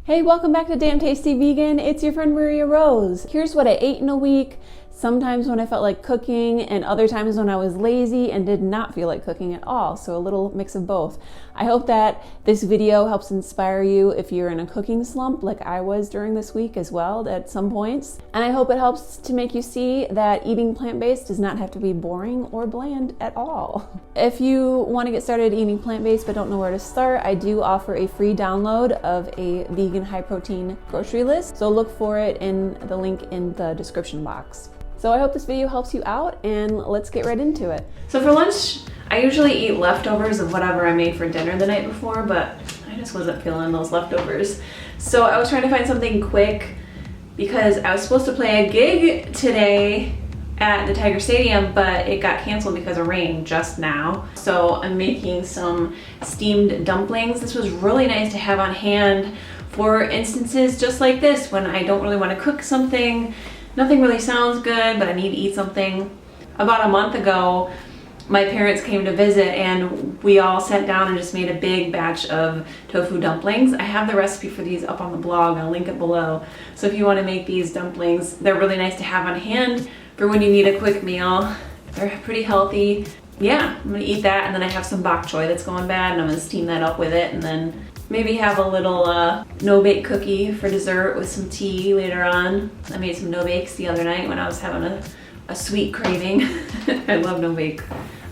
Hey, welcome back to Damn Tasty Vegan. It's your friend Maria Rose. Here's what I ate in a week. Sometimes when I felt like cooking and other times when I was lazy and did not feel like cooking at all. So a little mix of both. I hope that this video helps inspire you if you're in a cooking slump like I was during this week as well at some points. And I hope it helps to make you see that eating plant-based does not have to be boring or bland at all. If you want to get started eating plant-based but don't know where to start, I do offer a free download of a vegan high-protein grocery list. So look for it in the link in the description box. So I hope this video helps you out, and let's get right into it. So for lunch, I usually eat leftovers of whatever I made for dinner the night before, but I just wasn't feeling those leftovers. So I was trying to find something quick because I was supposed to play a gig today at the Tiger Stadium, but it got canceled because of rain just now. So I'm making some steamed dumplings. This was really nice to have on hand for instances just like this when I don't really want to cook something. Nothing really sounds good, but I need to eat something. About a month ago, my parents came to visit and we all sat down and just made a big batch of tofu dumplings. I have the recipe for these up on the blog. I'll link it below. So if you want to make these dumplings, they're really nice to have on hand for when you need a quick meal. They're pretty healthy. Yeah, I'm gonna eat that, and then I have some bok choy that's going bad and I'm gonna steam that up with it, and then maybe have a little no-bake cookie for dessert with some tea later on. I made some no-bakes the other night when I was having a sweet craving. I love no-bake.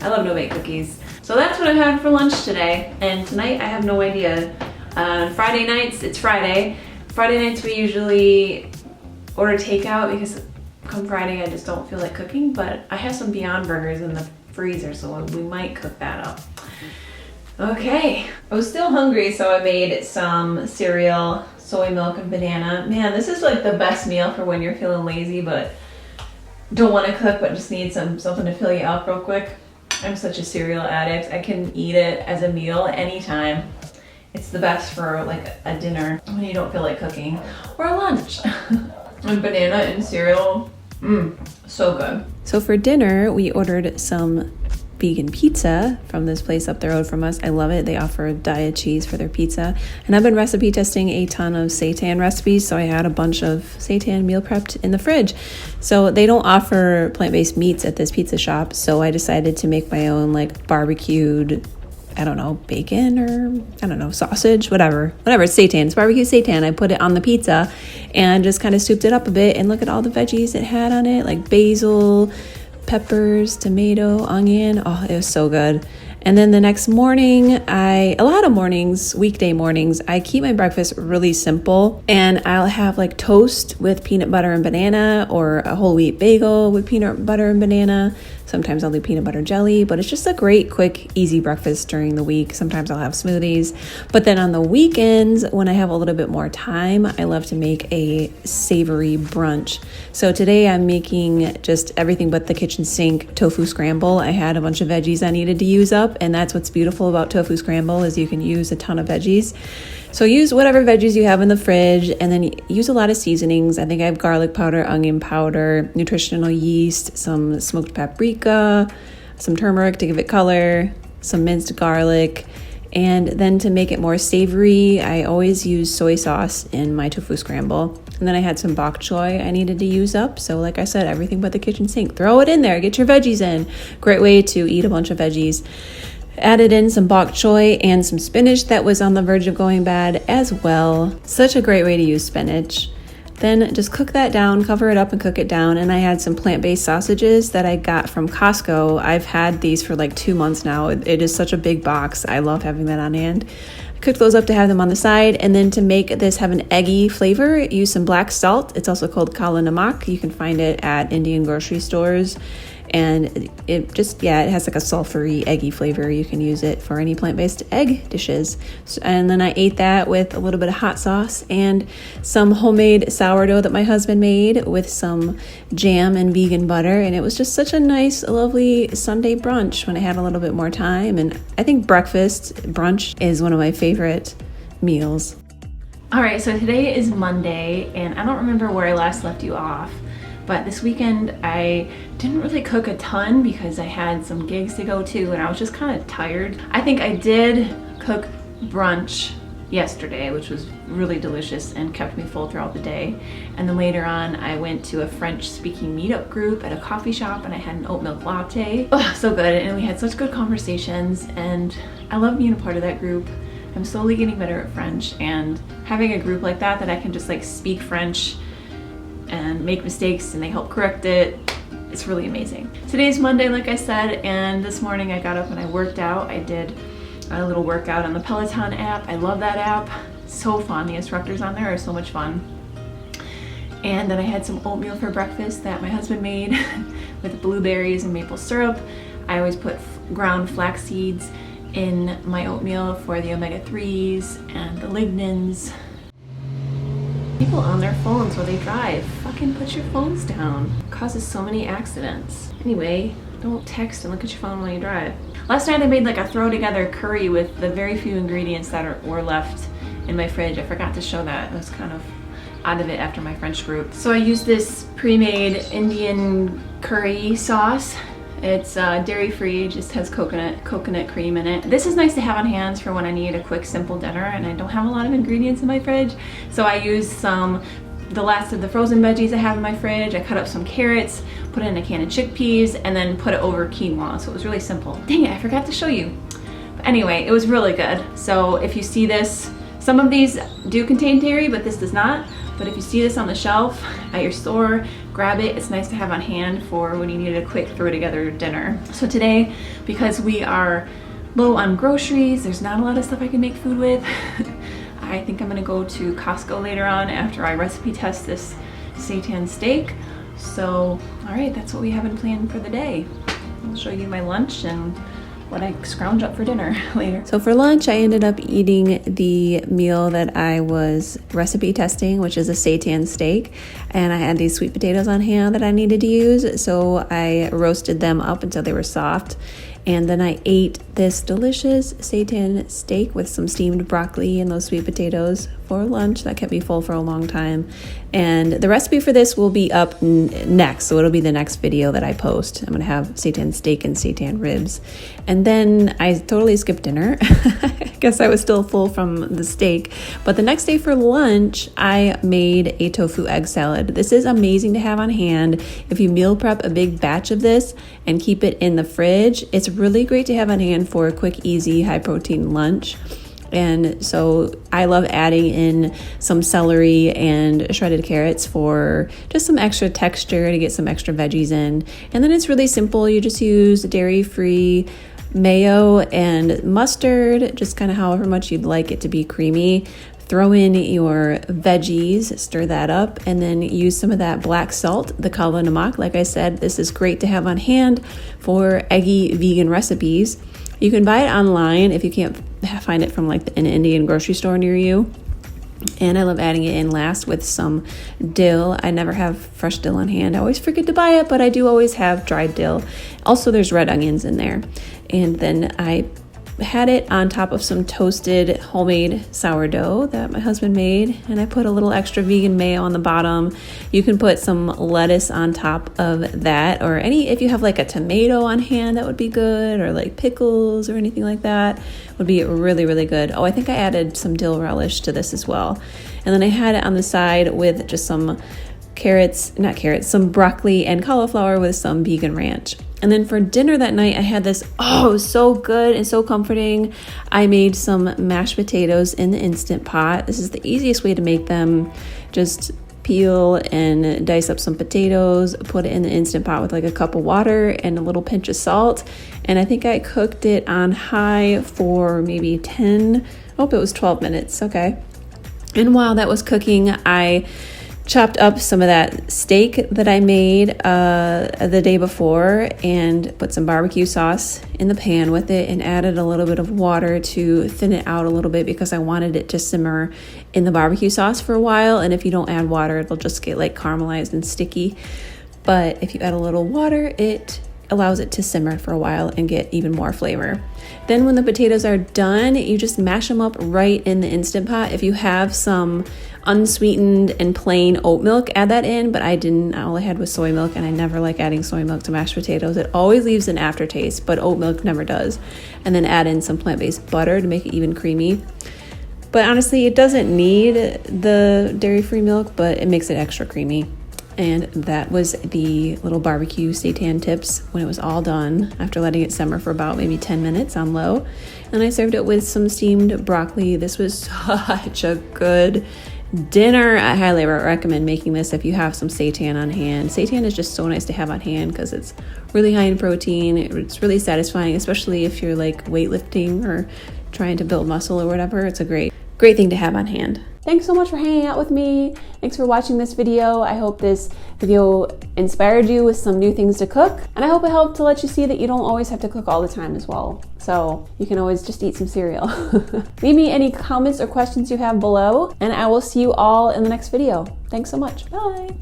I love no-bake cookies. So that's what I've had for lunch today. And tonight I have no idea. Friday nights, it's Friday. Friday nights we usually order takeout because come Friday I just don't feel like cooking, but I have some Beyond Burgers in the freezer, so we might cook that up. Okay, I was still hungry, so I made some cereal, soy milk, and banana. Man, this is like the best meal for when you're feeling lazy but don't want to cook but just need something to fill you up real quick. I'm such a cereal addict. I can eat it as a meal anytime. It's the best for like a dinner when you don't feel like cooking, or a lunch. And banana and cereal, so good. So for dinner, we ordered some vegan pizza from this place up the road from us. I love it. They offer diet cheese for their pizza. And I've been recipe testing a ton of seitan recipes, so I had a bunch of seitan meal prepped in the fridge. So they don't offer plant-based meats at this pizza shop, so I decided to make my own like barbecued, I don't know, bacon or I don't know, sausage, whatever, it's seitan. It's barbecue seitan. I put it on the pizza and just kind of souped it up a bit, and look at all the veggies it had on it, like basil, peppers, tomato, onion. Oh, it was so good. And then the next morning, a lot of mornings, weekday mornings, I keep my breakfast really simple, and I'll have like toast with peanut butter and banana, or a whole wheat bagel with peanut butter and banana. Sometimes I'll do peanut butter jelly, but it's just a great, quick, easy breakfast during the week. Sometimes I'll have smoothies. But then on the weekends, when I have a little bit more time, I love to make a savory brunch. So today I'm making just everything but the kitchen sink tofu scramble. I had a bunch of veggies I needed to use up, and that's what's beautiful about tofu scramble is you can use a ton of veggies. So use whatever veggies you have in the fridge, and then use a lot of seasonings. I think I have garlic powder, onion powder, nutritional yeast, some smoked paprika, some turmeric to give it color, some minced garlic. And then to make it more savory, I always use soy sauce in my tofu scramble. And then I had some bok choy I needed to use up. So like I said, everything but the kitchen sink. Throw it in there, get your veggies in. Great way to eat a bunch of veggies. Added in some bok choy and some spinach that was on the verge of going bad as well. Such a great way to use spinach. Then just cook that down, cover it up and cook it down. And I had some plant-based sausages that I got from Costco. I've had these for like 2 months now. It is such a big box. I love having that on hand. I cooked those up to have them on the side. And then to make this have an eggy flavor, use some black salt. It's also called kala namak. You can find it at Indian grocery stores. And it just, yeah, it has like a sulfury, eggy flavor. You can use it for any plant-based egg dishes. And then I ate that with a little bit of hot sauce and some homemade sourdough that my husband made with some jam and vegan butter. And it was just such a nice, lovely Sunday brunch when I had a little bit more time. And I think brunch is one of my favorite meals. All right, so today is Monday, and I don't remember where I last left you off. But this weekend I didn't really cook a ton because I had some gigs to go to and I was just kind of tired. I think I did cook brunch yesterday, which was really delicious and kept me full throughout the day. And then later on, I went to a French-speaking meetup group at a coffee shop and I had an oat milk latte. Oh, so good. And we had such good conversations and I love being a part of that group. I'm slowly getting better at French, and having a group like that I can just like speak French and make mistakes and they help correct it. It's really amazing. Today's Monday, like I said, and this morning I got up and I worked out. I did a little workout on the Peloton app. I love that app. So fun. The instructors on there are so much fun. And then I had some oatmeal for breakfast that my husband made with blueberries and maple syrup. I always put ground flax seeds in my oatmeal for the omega-3s and the lignans. People on their phones while they drive. Fucking put your phones down. It causes so many accidents. Anyway, don't text and look at your phone while you drive. Last night I made like a throw together curry with the very few ingredients that were left in my fridge. I forgot to show that. I was kind of out of it after my French group. So I used this pre-made Indian curry sauce. It's dairy-free, just has coconut cream in it. This is nice to have on hand for when I need a quick, simple dinner and I don't have a lot of ingredients in my fridge. So I used the last of the frozen veggies I have in my fridge. I cut up some carrots, put it in a can of chickpeas, and then put it over quinoa. So it was really simple. Dang it, I forgot to show you. But anyway, it was really good. So if you see this, some of these do contain dairy, but this does not. But if you see this on the shelf at your store, grab it. It's nice to have on hand for when you need a quick throw together dinner. So today, because we are low on groceries, there's not a lot of stuff I can make food with. I think I'm gonna go to Costco later on after I recipe test this seitan steak. So, all right, that's what we have in plan for the day. I'll show you my lunch and what I scrounge up for dinner later. So for lunch, I ended up eating the meal that I was recipe testing, which is a seitan steak. And I had these sweet potatoes on hand that I needed to use. So I roasted them up until they were soft. And then I ate this delicious seitan steak with some steamed broccoli and those sweet potatoes for lunch. That kept me full for a long time. And the recipe for this will be up next, so it'll be the next video that I post. I'm going to have seitan steak and seitan ribs. And then I totally skipped dinner. I guess I was still full from the steak. But the next day for lunch, I made a tofu egg salad. This is amazing to have on hand. If you meal prep a big batch of this and keep it in the fridge, it's really great to have on hand for a quick, easy, high-protein lunch. And so I love adding in some celery and shredded carrots for just some extra texture to get some extra veggies in. And then it's really simple. You just use dairy-free mayo and mustard, just kind of however much you'd like it to be creamy. Throw in your veggies, stir that up, and then use some of that black salt, the kala namak. Like I said, this is great to have on hand for eggy vegan recipes. You can buy it online if you can't find it from like an Indian grocery store near you. And I love adding it in last with some dill. I never have fresh dill on hand. I always forget to buy it, but I do always have dried dill. Also, there's red onions in there. And then I had it on top of some toasted homemade sourdough that my husband made, and I put a little extra vegan mayo on the bottom. You can put some lettuce on top of that, or if you have like a tomato on hand, that would be good, or like pickles or anything like that would be really, really good. Oh, I think I added some dill relish to this as well. And then I had it on the side with just some some broccoli and cauliflower with some vegan ranch. And then for dinner that night, I had this, it was so good and so comforting. I made some mashed potatoes in the Instant Pot. This is the easiest way to make them. Just peel and dice up some potatoes, put it in the Instant Pot with like a cup of water and a little pinch of salt. And I think I cooked it on high for maybe 12 minutes. Okay. And while that was cooking, I chopped up some of that steak that I made the day before and put some barbecue sauce in the pan with it and added a little bit of water to thin it out a little bit because I wanted it to simmer in the barbecue sauce for a while. And if you don't add water, it'll just get like caramelized and sticky. But if you add a little water, it allows it to simmer for a while and get even more flavor. Then when the potatoes are done, you just mash them up right in the Instant Pot. If you have some unsweetened and plain oat milk, add that in, but I didn't. All I had was soy milk, and I never like adding soy milk to mashed potatoes. It always leaves an aftertaste, but oat milk never does. And then add in some plant-based butter to make it even creamy. But honestly, it doesn't need the dairy-free milk, but it makes it extra creamy. And that was the little barbecue seitan tips when it was all done after letting it simmer for about maybe 10 minutes on low. And I served it with some steamed broccoli. This was such a good dinner. I highly recommend making this if you have some seitan on hand. Seitan is just so nice to have on hand because it's really high in protein. It's really satisfying, especially if you're like weightlifting or trying to build muscle or whatever. It's a great thing to have on hand. Thanks so much for hanging out with me. Thanks for watching this video. I hope this video inspired you with some new things to cook. And I hope it helped to let you see that you don't always have to cook all the time as well. So you can always just eat some cereal. Leave me any comments or questions you have below, and I will see you all in the next video. Thanks so much. Bye.